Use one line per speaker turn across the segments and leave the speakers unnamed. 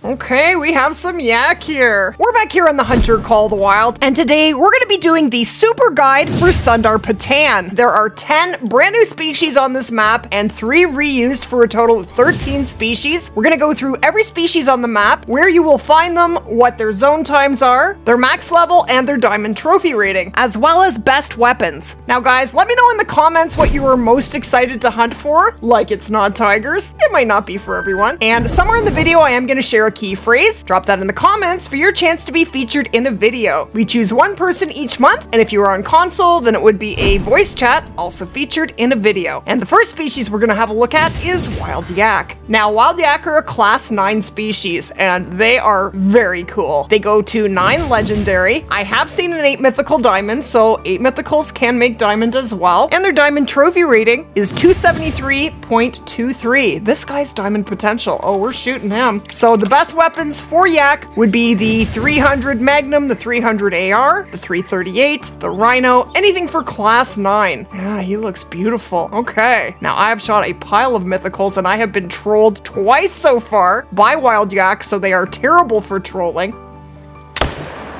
Okay, we have some yak here. We're back here on the Hunter Call of the Wild, and today we're going to be doing the super guide for Sundarpatan. There are 10 brand new species on this map and 3 reused for a total of 13 species. We're going to go through every species on the map, where you will find them, what their zone times are, their max level, and their diamond trophy rating, as well as best weapons. Now guys, let me know in the comments what you are most excited to hunt for. Like it's not tigers, it might not be for everyone. And somewhere in the video I am going to share a key phrase. Drop that in the comments for your chance to be featured in a video. We choose one person each month, and if you are on console, then it would be a voice chat, also featured in a video. And the first species we're going to have a look at is wild yak. Now, wild yak are a class 9 species, and they are very cool. They go to 9 legendary. I have seen an 8 mythical diamond, so 8 mythicals can make diamond as well. And their diamond trophy rating is 273.23. This guy's diamond potential. Oh, we're shooting him. So the best weapons for yak would be the 300 Magnum, the 300 AR, the 338, the Rhino, anything for class 9. Yeah, he looks beautiful. Okay, now I have shot a pile of mythicals and I have been trolled twice so far by wild yak, so they are terrible for trolling.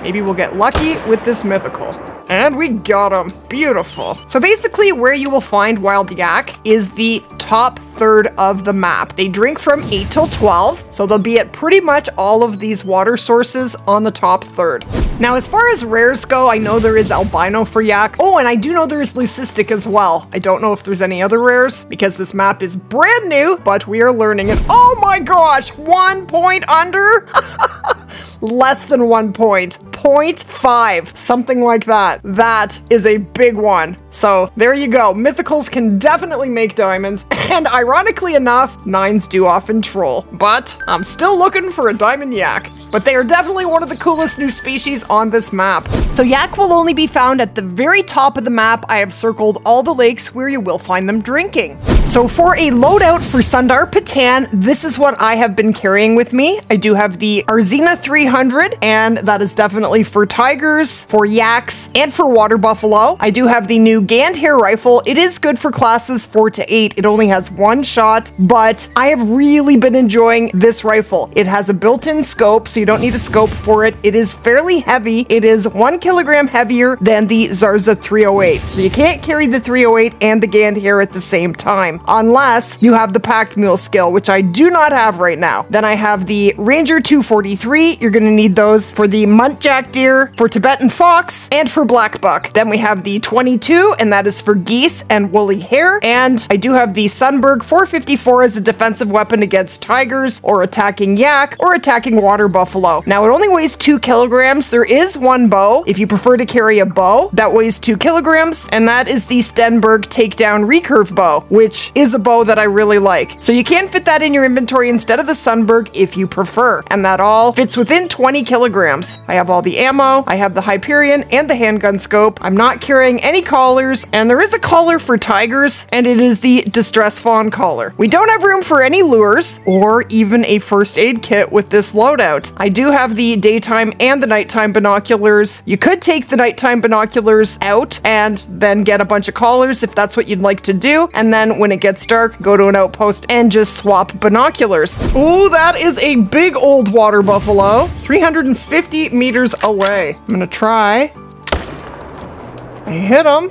Maybe we'll get lucky with this mythical. And we got him. Beautiful. So basically where you will find wild yak is the top third of the map. They drink from 8 till 12, so they'll be at pretty much all of these water sources on the top third. Now as far as rares go, I know there is albino for yak. Oh, and I do know there is leucistic as well. I don't know if there's any other rares because this map is brand new, but we are learning it. Oh my gosh, 1 point under? Less than 1 point. 0.5, something like that. That is a big one. So there you go. Mythicals can definitely make diamonds, and ironically enough, 9s do often troll. But I'm still looking for a diamond yak. But they are definitely one of the coolest new species on this map. So yak will only be found at the very top of the map. I have circled all the lakes where you will find them drinking. So for a loadout for Sundarpatan, this is what I have been carrying with me. I do have the Barasingha 300, and that is definitely for tigers, for yaks, and for water buffalo. I do have the new Hare rifle. It is good for classes 4 to 8. It only has 1 shot, but I have really been enjoying this rifle. It has a built-in scope, so you don't need a scope for it. It is fairly heavy. It is 1 kilogram heavier than the Zarza 308, so you can't carry the 308 and the Hare at the same time, unless you have the packed mule skill, which I do not have right now. Then I have the Ranger 243. You're going to need those for the Muntjac Deer, for Tibetan Fox, and for Blackbuck. Then we have the 22, and that is for geese and woolly hare. And I do have the Sunberg 454 as a defensive weapon against tigers, or attacking yak, or attacking water buffalo. Now it only weighs 2 kilograms. There is 1 bow, if you prefer to carry a bow, that weighs 2 kilograms, and that is the Stenberg takedown recurve bow, which is a bow that I really like. So you can fit that in your inventory instead of the Sunberg if you prefer, and that all fits within 20 kilograms. I have all the ammo, I have the Hyperion and the handgun scope. I'm not carrying any collars, and there is a collar for tigers, and it is the Distress Fawn collar. We don't have room for any lures or even a first aid kit with this loadout. I do have the daytime and the nighttime binoculars. You could take the nighttime binoculars out and then get a bunch of collars if that's what you'd like to do, and then when it gets dark, go to an outpost and just swap binoculars. Ooh, that is a big old water buffalo, 350 meters away. I'm gonna try. I hit him.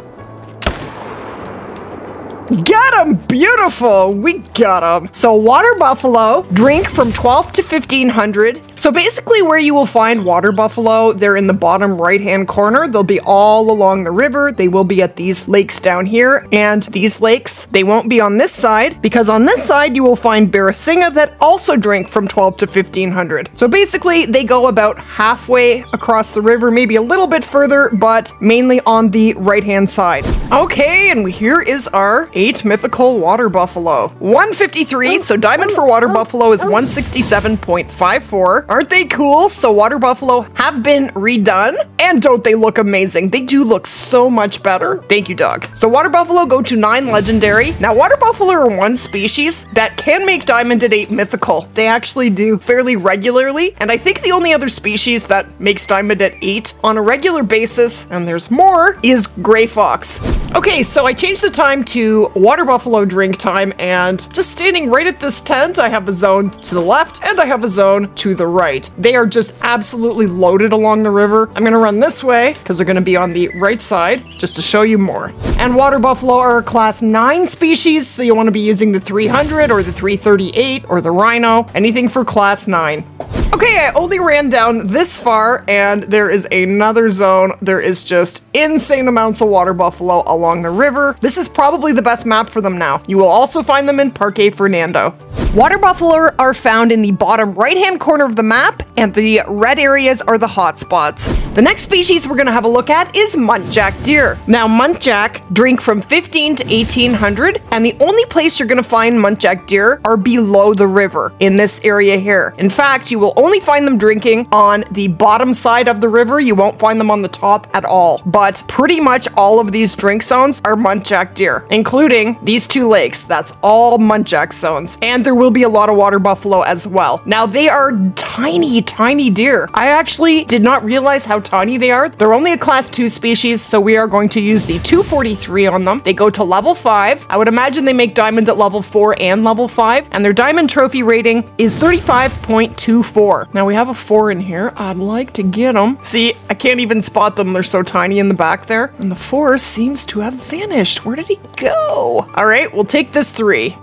Get him! Beautiful! We got him! So water buffalo drink from 12 to 1500. So basically where you will find water buffalo, they're in the bottom right hand corner. They'll be all along the river. They will be at these lakes down here, and these lakes, they won't be on this side, because on this side you will find Barasingha that also drink from 12 to 1500. So basically they go about halfway across the river, maybe a little bit further, but mainly on the right hand side. Okay, and here is our 8 mythical water buffalo. 153, so diamond for water buffalo is 167.54. Aren't they cool? So water buffalo have been redone, and don't they look amazing? They do look so much better. Thank you, dog. So water buffalo go to 9 legendary. Now water buffalo are one species that can make diamond at 8 mythical. They actually do fairly regularly, and I think the only other species that makes diamond at 8 on a regular basis, and there's more, is gray fox. Okay, so I changed the time to water buffalo drink time, and just standing right at this tent, I have a zone to the left and I have a zone to the right. They are just absolutely loaded along the river. I'm gonna run this way because they're gonna be on the right side just to show you more. And water buffalo are a class 9 species, so you want to be using the 300 or the 338 or the rhino, anything for class 9. Okay, I only ran down this far, and there is another zone. There is just insane amounts of water buffalo along the river. This is probably the best map for them now. You will also find them in Parque Fernando. Water buffalo are found in the bottom right-hand corner of the map, and the red areas are the hotspots. The next species we're gonna have a look at is Muntjac Deer. Now, Muntjac drink from 15 to 1800, and the only place you're gonna find Muntjac Deer are below the river in this area here. In fact, you will only find them drinking on the bottom side of the river. You won't find them on the top at all. But pretty much all of these drink zones are Muntjac Deer, including these 2 lakes. That's all Muntjac zones. And there will be a lot of water buffalo as well. Now, they are tiny, tiny deer. I actually did not realize how tiny they are. They're only a class 2 species, so we are going to use the 243 on them. They go to level 5. I would imagine they make diamond at level 4 and level 5, and their diamond trophy rating is 35.24. Now, we have a 4 in here. I'd like to get them. See, I can't even spot them. They're so tiny in the back there. And the 4 seems to have vanished. Where did he go? All right, we'll take this 3.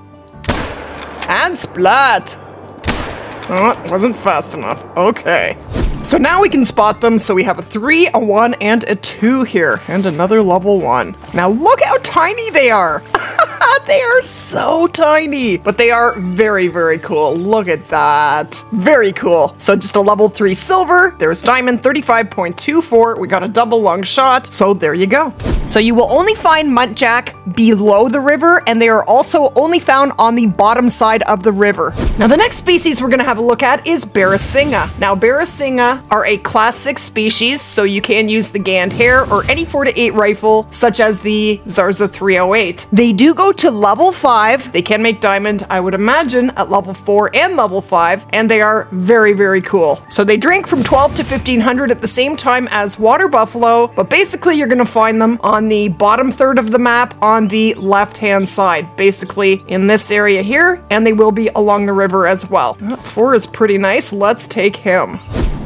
And Splat. Oh, it wasn't fast enough. Okay. So now we can spot them. So we have a 3, a 1, and a 2 here. And another level 1. Now look how tiny they are. They are so tiny, but they are very, very cool. Look at that. Very cool. So just a level 3 silver. There's diamond 35.24. We got a double long shot. So there you go. So you will only find Muntjac below the river, and they are also only found on the bottom side of the river. Now the next species we're gonna have a look at is Barasingha. Now Barasingha are a class 6 species, so you can use the Gand Hare or any 4-8 rifle, such as the Zarza 308. They do go to level 5. They can make diamond, I would imagine, at level 4 and level 5, and they are very, very cool. So they drink from 12 to 1500 at the same time as water buffalo, but basically you're gonna find them on the bottom third of the map on the left-hand side, basically in this area here, and they will be along the river as well. 4 is pretty nice. Let's take him.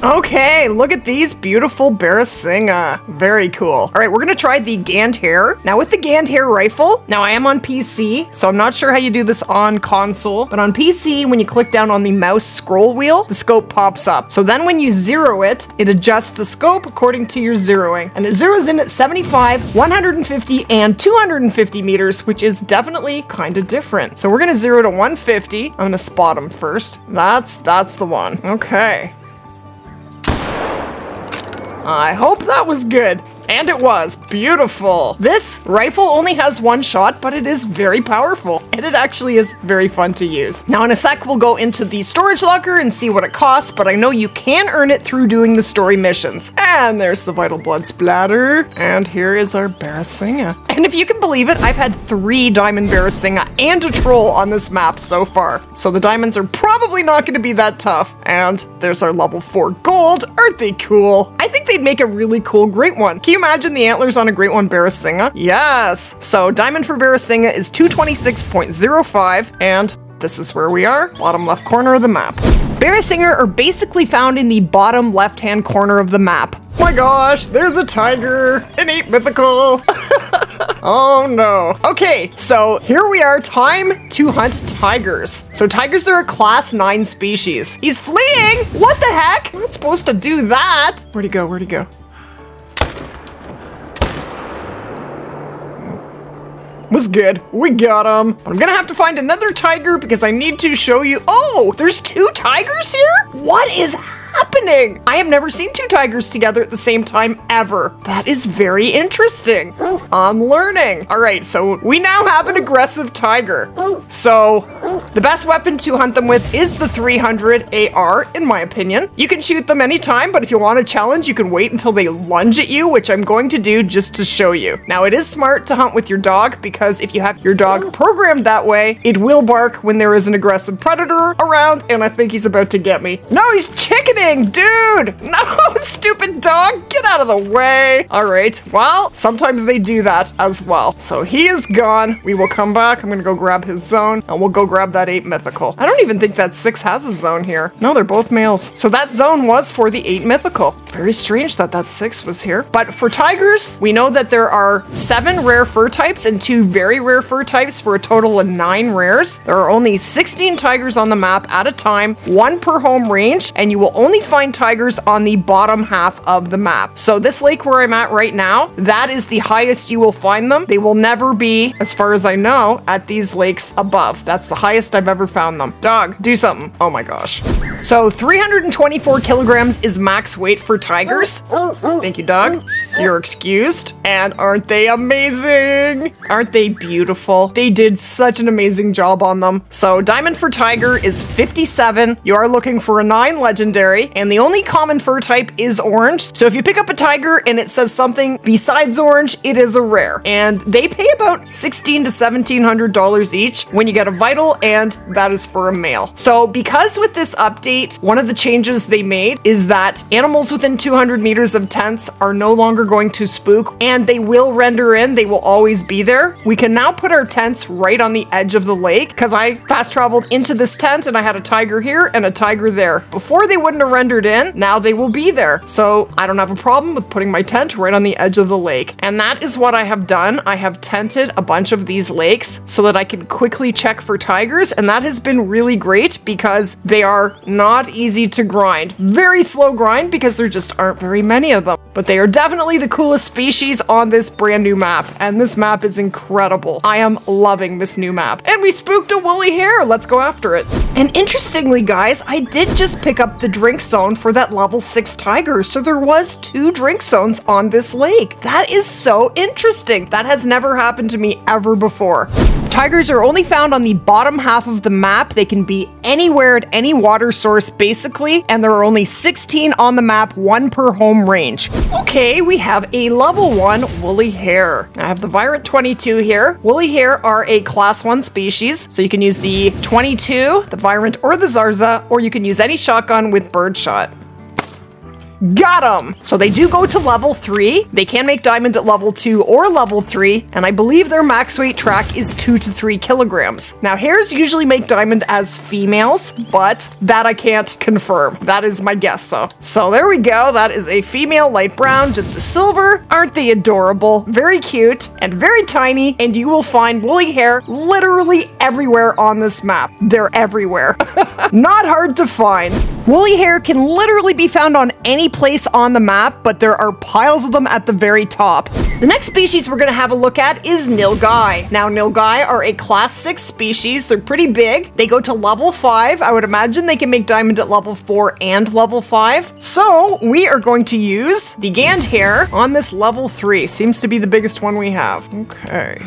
Okay, look at these beautiful Barasingha. Very cool. All right, we're gonna try the Gand Hare. Now with the Gand Hare rifle, now I am on PC, so I'm not sure how you do this on console, but on PC, when you click down on the mouse scroll wheel, the scope pops up. So then when you zero it, it adjusts the scope according to your zeroing. And it zeroes in at 75, 150, and 250 meters, which is definitely kind of different. So we're gonna zero to 150. I'm gonna spot him first. That's the one. Okay. I hope that was good. And it was. Beautiful. This rifle only has 1 shot, but it is very powerful. And it actually is very fun to use. Now in a sec, we'll go into the storage locker and see what it costs, but I know you can earn it through doing the story missions. And there's the vital blood splatter. And here is our Barasingha. And if you can believe it, I've had 3 diamond Barasingha and a troll on this map so far. So the diamonds are probably not going to be that tough. And there's our level 4 gold. Aren't they cool? I think they'd make a really cool great one. Can you imagine the antlers on a great one Barasingha? Yes. So diamond for Barasingha is 226.05, and this is where we are, bottom left corner of the map. Barasingha are basically found in the bottom left-hand corner of the map. Oh my gosh, there's a tiger, an 8 mythical. Oh no. Okay, so here we are, time to hunt tigers. So tigers are a class 9 species. He's fleeing! What the heck? I'm not supposed to do that. Where'd he go? Where'd he go? Was good. We got him. I'm gonna have to find another tiger because I need to show you. Oh, there's 2 tigers here? What is happening? happening? I have never seen two tigers together at the same time ever. That is very interesting. I'm learning. All right, so we now have an aggressive tiger. So the best weapon to hunt them with is the 300 AR, in my opinion. You can shoot them anytime, but if you want a challenge, you can wait until they lunge at you, which I'm going to do just to show you. Now, it is smart to hunt with your dog because if you have your dog programmed that way, it will bark when there is an aggressive predator around, and I think he's about to get me. No, he's chickening, dude! No, stupid dog, get out of the way. All right, well, sometimes they do that as well. So he is gone. We will come back. I'm gonna go grab his zone, and we'll go grab that 8 mythical. I don't even think that 6 has a zone here. No, they're both males. So that zone was for the 8 mythical. Very strange that that 6 was here. But for tigers, we know that there are 7 rare fur types and 2 very rare fur types for a total of 9 rares. There are only 16 tigers on the map at a time, 1 per home range, and you will only find tigers on the bottom half of the map. So this lake where I'm at right now, that is the highest you will find them. They will never be, as far as I know, at these lakes above. That's the highest I've ever found them. Dog, do something. Oh my gosh. So 324 kilograms is max weight for tigers. Thank you, dog. You're excused. And aren't they amazing? Aren't they beautiful? They did such an amazing job on them. So diamond for tiger is 57. You are looking for a 9 legendary, and the only common fur type is orange. So if you pick up a tiger and it says something besides orange, it is a rare. And they pay about $1,600 to $1,700 each when you get a vital, and that is for a male. So because with this update, one of the changes they made is that animals within 200 meters of tents are no longer going to spook, and they will render in. They will always be there. We can now put our tents right on the edge of the lake, because I fast traveled into this tent and I had a tiger here and a tiger there. Before they wouldn't have rendered in, now they will be there. So I don't have a problem with putting my tent right on the edge of the lake. And that is what I have done. I have tented a bunch of these lakes so that I can quickly check for tigers, and that has been really great because they are not easy to grind. Very slow grind because there just aren't very many of them. But they are definitely the coolest species on this brand new map, and this map is incredible. I am loving this new map. And we spooked a woolly hare. Let's go after it. And interestingly, guys, I did just pick up the drink zone for that level 6 tiger, so there was 2 drink zones on this lake. That is so interesting. That has never happened to me ever before. Tigers are only found on the bottom half of the map. They can be anywhere at any water source, basically, and there are only 16 on the map, 1 per home range. Okay, we have a level 1 woolly hare. I have the Virant 22 here. Woolly hare are a class 1 species, so you can use the 22, the Virant, or the Zarza, or you can use any shotgun with birdshot. Got them! So they do go to level 3. They can make diamond at level 2 or level 3, and I believe their max weight track is 2 to 3 kilograms. Now, hares usually make diamond as females, but that I can't confirm. That is my guess, though. So there we go. That is a female light brown, just a silver. Aren't they adorable? Very cute and very tiny, and you will find woolly hare literally everywhere on this map. They're everywhere. Not hard to find. Woolly hare can literally be found on any place on the map, but there are piles of them at the very top. The next species we're going to have a look at is Nilgai. Now, Nilgai are a class 6 species. They're pretty big. They go to level 5. I would imagine they can make diamond at level 4 and level 5. So we are going to use the Gand hare on this level 3. Seems to be the biggest one we have. Okay.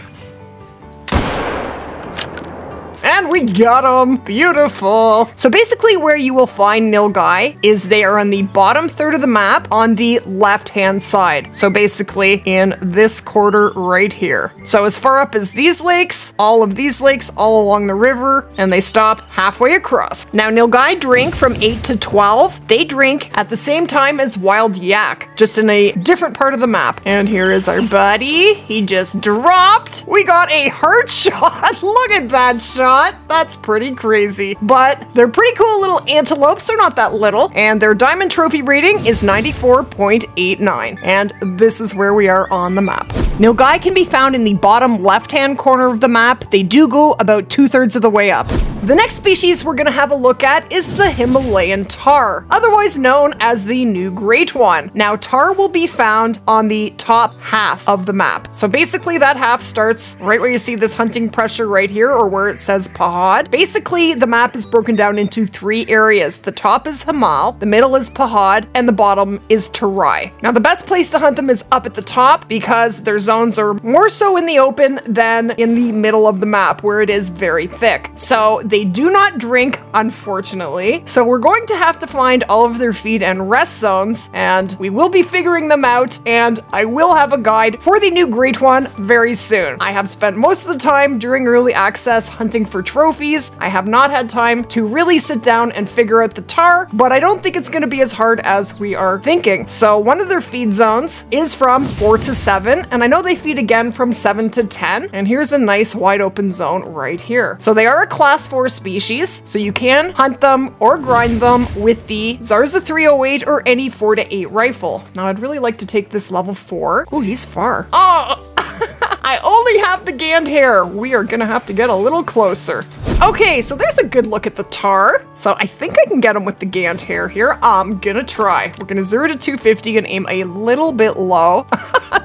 And we got them! Beautiful! So basically where you will find Nilgai is they are on the bottom third of the map on the left-hand side. So basically in this quarter right here. So as far up as these lakes, all of these lakes, all along the river, and they stop halfway across. Now Nilgai drink from 8 to 12. They drink at the same time as wild yak, just in a different part of the map. And here is our buddy. He just dropped. We got a heart shot. Look at that shot. That's pretty crazy. But they're pretty cool little antelopes. They're not that little. And their diamond trophy rating is 94.89. And this is where we are on the map. Nilgai can be found in the bottom left-hand corner of the map. They do go about 2/3 of the way up. The next species we're gonna have a look at is the Himalayan tahr, otherwise known as the new great one. Now, tahr will be found on the top half of the map. So basically that half starts right where you see this hunting pressure right here, or where it says Pahad. Basically, the map is broken down into 3 areas. The top is Himal, the middle is Pahad, and the bottom is Tarai. Now, the best place to hunt them is up at the top because their zones are more so in the open than in the middle of the map where it is very thick. So they do not drink, unfortunately. So we're going to have to find all of their feed and rest zones, and we will be figuring them out, and I will have a guide for the new great one very soon. I have spent most of the time during early access hunting for trophies. I have not had time to really sit down and figure out the tahr, but I don't think it's going to be as hard as we are thinking. So one of their feed zones is from 4 to 7, and I know they feed again from 7 to 10, and here's a nice wide open zone right here. So they are a class 4 species, so you can hunt them or grind them with the Zarza 308 or any 4 to 8 rifle. Now I'd really like to take this level 4. Oh, he's far. Oh! I only have the Gand hair. We are gonna have to get a little closer. Okay, so there's a good look at the tahr. So I think I can get him with the Gand hair here. I'm gonna try. We're gonna 0 to 250 and aim a little bit low.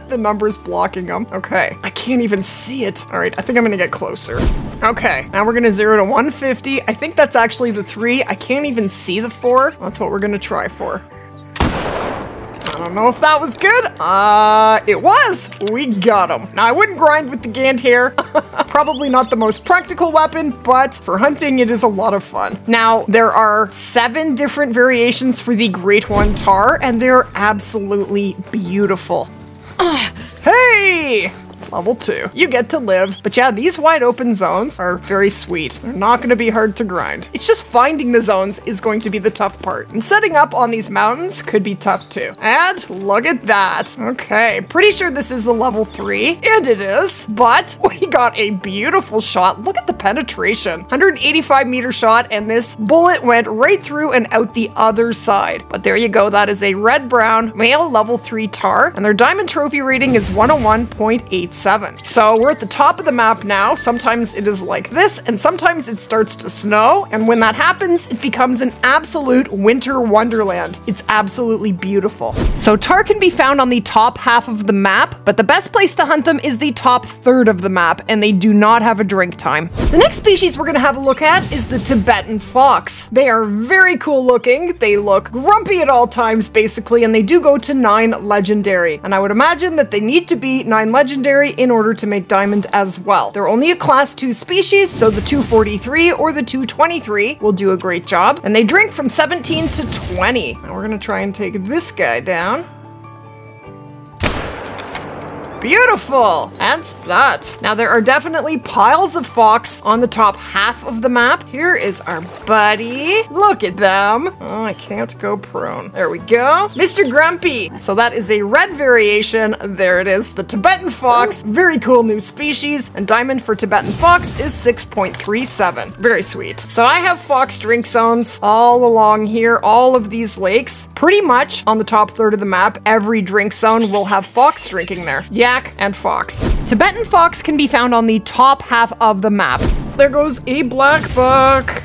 The number's blocking them. Okay, I can't even see it. All right, I think I'm gonna get closer. Okay, now we're gonna 0 to 150. I think that's actually the 3. I can't even see the 4. That's what we're gonna try for. I don't know if that was good. It was. We got him. Now, I wouldn't grind with the Gand hair. Probably not the most practical weapon, but for hunting, it is a lot of fun. Now, there are 7 different variations for the Great One tahr, and they're absolutely beautiful. Hey! Level 2. You get to live. But yeah, these wide open zones are very sweet. They're not going to be hard to grind. It's just finding the zones is going to be the tough part. And setting up on these mountains could be tough too. And look at that. Okay, pretty sure this is the level 3. And it is. But we got a beautiful shot. Look at the penetration. 185 meter shot, and this bullet went right through and out the other side. But there you go. That is a red-brown male level 3 tahr. And their diamond trophy rating is 101.87. So we're at the top of the map now. Sometimes it is like this, and sometimes it starts to snow. And when that happens, it becomes an absolute winter wonderland. It's absolutely beautiful. So tahr can be found on the top half of the map, but the best place to hunt them is the top 1/3 of the map, and they do not have a drink time. The next species we're gonna have a look at is the Tibetan Fox. They are very cool looking. They look grumpy at all times, basically, and they do go to 9 legendary. And I would imagine that they need to be 9 legendary in order to make diamond as well. They're only a class 2 species, so the 243 or the 223 will do a great job. And they drink from 17 to 20. Now we're gonna try and take this guy down. Beautiful! And Splat. Now there are definitely piles of fox on the top half of the map. Here is our buddy. Look at them. Oh, I can't go prone. There we go. Mr. Grumpy. So that is a red variation. There it is, the Tibetan Fox. Very cool new species. And diamond for Tibetan Fox is 6.37. Very sweet. So I have fox drink zones all along here, all of these lakes. Pretty much on the top 1/3 of the map, every drink zone will have fox drinking there. Yeah, and fox. Tibetan fox can be found on the top half of the map. There goes a Blackbuck.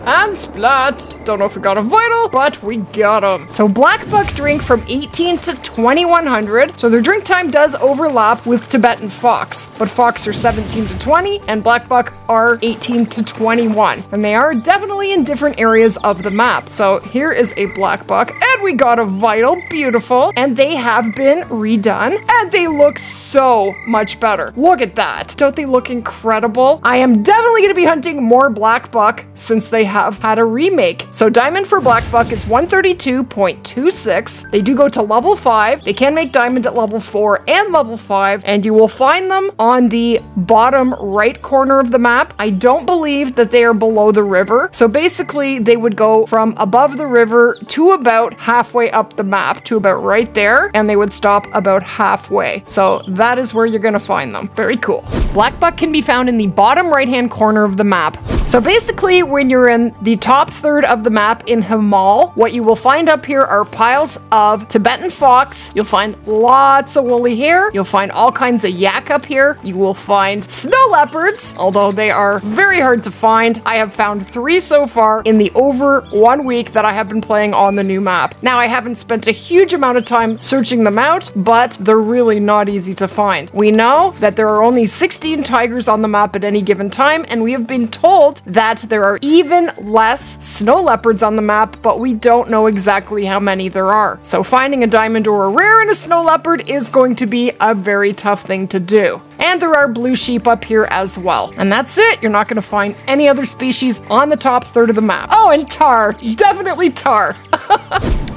And Splat. Don't know if we got a vital, but we got them. So Blackbuck drink from 18 to 2100. So their drink time does overlap with Tibetan Fox, but Fox are 17 to 20 and Blackbuck are 18 to 21. And they are definitely in different areas of the map. So here is a Blackbuck, and we got a vital. Beautiful. And they have been redone, and they look so much better. Look at that. Don't they look incredible? I am definitely going to be hunting more Blackbuck since they have had a remake. So diamond for Blackbuck is 132.26. They do go to level 5. They can make diamond at level 4 and level 5, and you will find them on the bottom right corner of the map. I don't believe that they are below the river. So basically they would go from above the river to about halfway up the map, to about right there, and they would stop about halfway. So that is where you're gonna find them. Very cool. Blackbuck can be found in the bottom right-hand corner of the map. So basically when you're in in the top third of the map in Himal, what you will find up here are piles of Tibetan Fox. You'll find lots of woolly hair. You'll find all kinds of yak up here. You will find snow leopards, although they are very hard to find. I have found 3 so far in the over 1 week that I have been playing on the new map. Now, I haven't spent a huge amount of time searching them out, but they're really not easy to find. We know that there are only 16 tigers on the map at any given time, and we have been told that there are even less snow leopards on the map, but we don't know exactly how many there are. So finding a diamond or a rare in a snow leopard is going to be a very tough thing to do. And there are blue sheep up here as well. And that's it. You're not going to find any other species on the top third of the map. Oh, and Tahr. Definitely Tahr.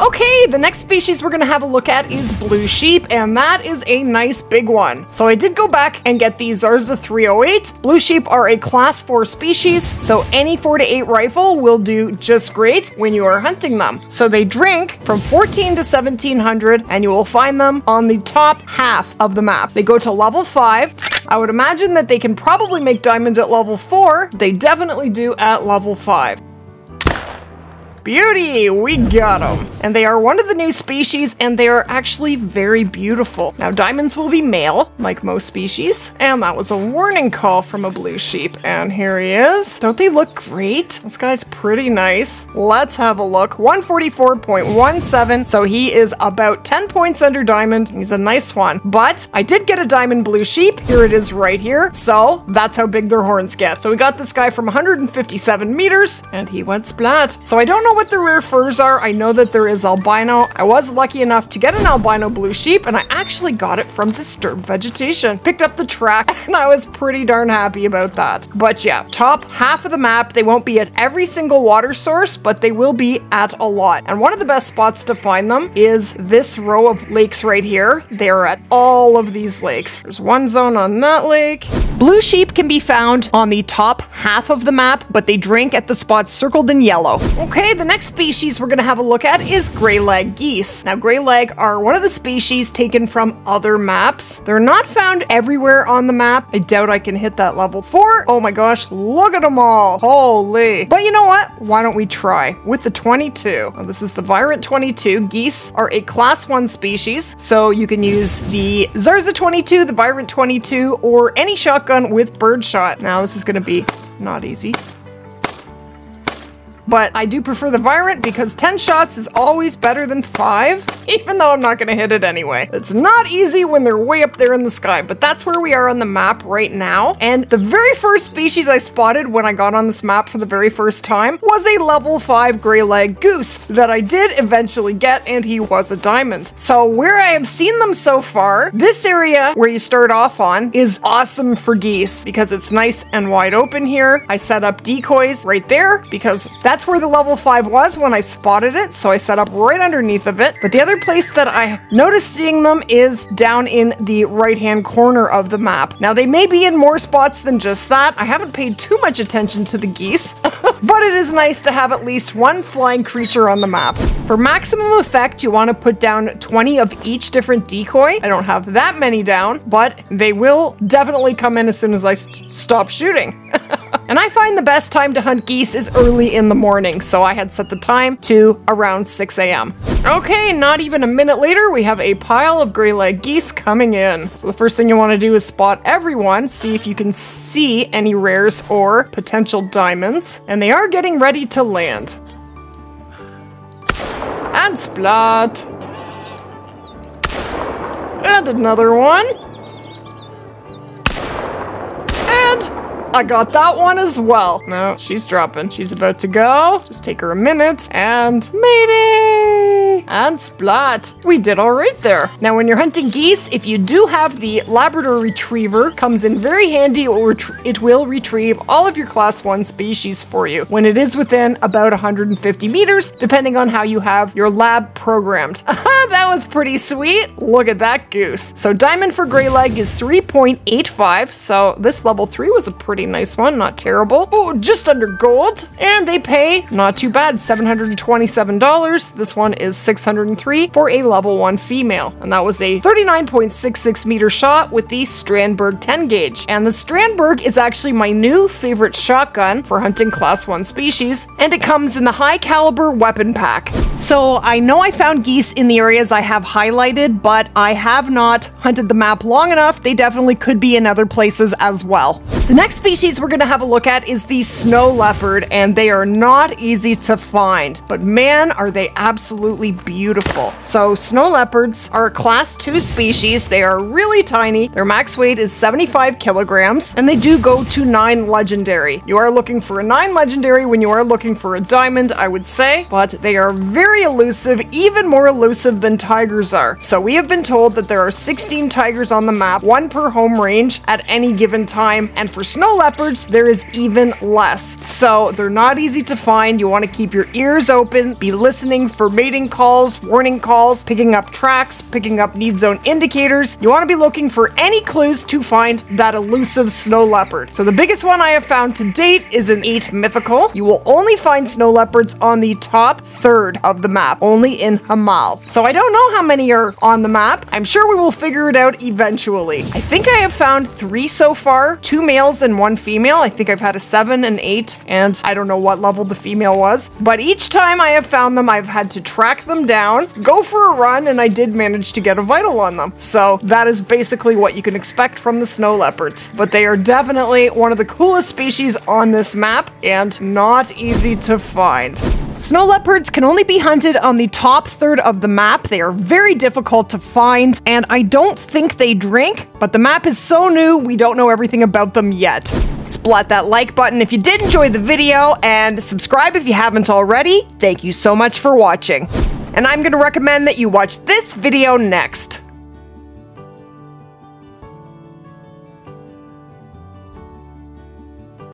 Okay, the next species we're going to have a look at is blue sheep, and that is a nice big one. So I did go back and get the Zarza 308. Blue sheep are a class 4 species, so any 4 to 8 rifle will do just great when you are hunting them. So they drink from 14 to 1700, and you will find them on the top half of the map. They go to level 5. I would imagine that they can probably make diamonds at level 4. They definitely do at level 5. Beauty! We got them! And they are one of the new species, and they are actually very beautiful. Now, diamonds will be male, like most species. And that was a warning call from a blue sheep. And here he is. Don't they look great? This guy's pretty nice. Let's have a look. 144.17, so he is about 10 points under diamond. He's a nice one. But I did get a diamond blue sheep. Here it is right here. So that's how big their horns get. So we got this guy from 157 meters, and he went splat. So I don't know what the rare furs are. I know that there is albino. I was lucky enough to get an albino blue sheep, and I actually got it from disturbed vegetation. Picked up the track, and I was pretty darn happy about that. But yeah, top half of the map, they won't be at every single water source, but they will be at a lot. And one of the best spots to find them is this row of lakes right here. They are at all of these lakes. There's one zone on that lake. Blue sheep can be found on the top half of the map, but they drink at the spots circled in yellow. Okay, the next species we're going to have a look at is Greylag Geese. Now, Greylag are one of the species taken from other maps. They're not found everywhere on the map. I doubt I can hit that level 4. Oh my gosh, look at them all. Holy. But you know what? Why don't we try with the 22? Well, this is the Virant 22. Geese are a class 1 species, so you can use the Zarza 22, the Virant 22, or any shotgun with birdshot. Now, this is going to be not easy. But I do prefer the Virant because 10 shots is always better than 5, even though I'm not going to hit it anyway. It's not easy when they're way up there in the sky, but that's where we are on the map right now. And the very first species I spotted when I got on this map for the very first time was a level 5 Greylag Goose that I did eventually get, and he was a diamond. So where I have seen them so far, this area where you start off on is awesome for geese because it's nice and wide open here. I set up decoys right there because that's where the level 5 was when I spotted it, so I set up right underneath of it. But the other place that I noticed seeing them is down in the right-hand corner of the map. Now, they may be in more spots than just that. I haven't paid too much attention to the geese, but it is nice to have at least one flying creature on the map. For maximum effect, you want to put down 20 of each different decoy. I don't have that many down, but they will definitely come in as soon as I stop shooting. And I find the best time to hunt geese is early in the morning, so I had set the time to around 6 a.m. Okay, not even a minute later, we have a pile of Greylag Geese coming in. So the first thing you want to do is spot everyone, see if you can see any rares or potential diamonds, and they are getting ready to land. And splat. And another one. And I got that one as well. No, she's dropping. She's about to go. Just take her a minute. And mayday! And splat. We did all right there. Now, when you're hunting geese, if you do have the Labrador Retriever, comes in very handy. It will retrieve all of your class 1 species for you when it is within about 150 meters, depending on how you have your lab programmed. That was pretty sweet. Look at that goose. So diamond for Greylag is 3.85. So this level 3 was a pretty nice one, not terrible. Oh, just under gold. And they pay not too bad, $727. This one is 603 for a level 1 female. And that was a 39.66 meter shot with the Strandberg 10 gauge. And the Strandberg is actually my new favorite shotgun for hunting class 1 species, and it comes in the high caliber weapon pack. So I know I found geese in the areas I have highlighted, but I have not hunted the map long enough. They definitely could be in other places as well. The next species we're going to have a look at is the snow leopard, and they are not easy to find, but man, are they absolutely beautiful. So snow leopards are a class 2 species. They are really tiny. Their max weight is 75 kilograms, and they do go to 9 legendary. You are looking for a 9 legendary when you are looking for a diamond, I would say, but they are very elusive, even more elusive than tigers are. So we have been told that there are 16 tigers on the map, 1 per home range at any given time, and for snow leopards, there is even less. So they're not easy to find. You want to keep your ears open, be listening for mating calls, warning calls, picking up tracks, picking up need zone indicators. You want to be looking for any clues to find that elusive snow leopard. So the biggest one I have found to date is an 8 mythical. You will only find snow leopards on the top third of the map, only in Hamal. So I don't know how many are on the map. I'm sure we will figure it out eventually. I think I have found 3 so far, 2 males and 1 female. I think I've had a 7 and 8, and I don't know what level the female was, but each time I have found them, I've had to track them down, go for a run, and I did manage to get a vital on them. So that is basically what you can expect from the snow leopards, but they are definitely one of the coolest species on this map and not easy to find. Snow leopards can only be hunted on the top third of the map. They are very difficult to find, and I don't think they drink, but the map is so new, we don't know everything about them yet. Splat that like button if you did enjoy the video, and subscribe if you haven't already. Thank you so much for watching. And I'm going to recommend that you watch this video next.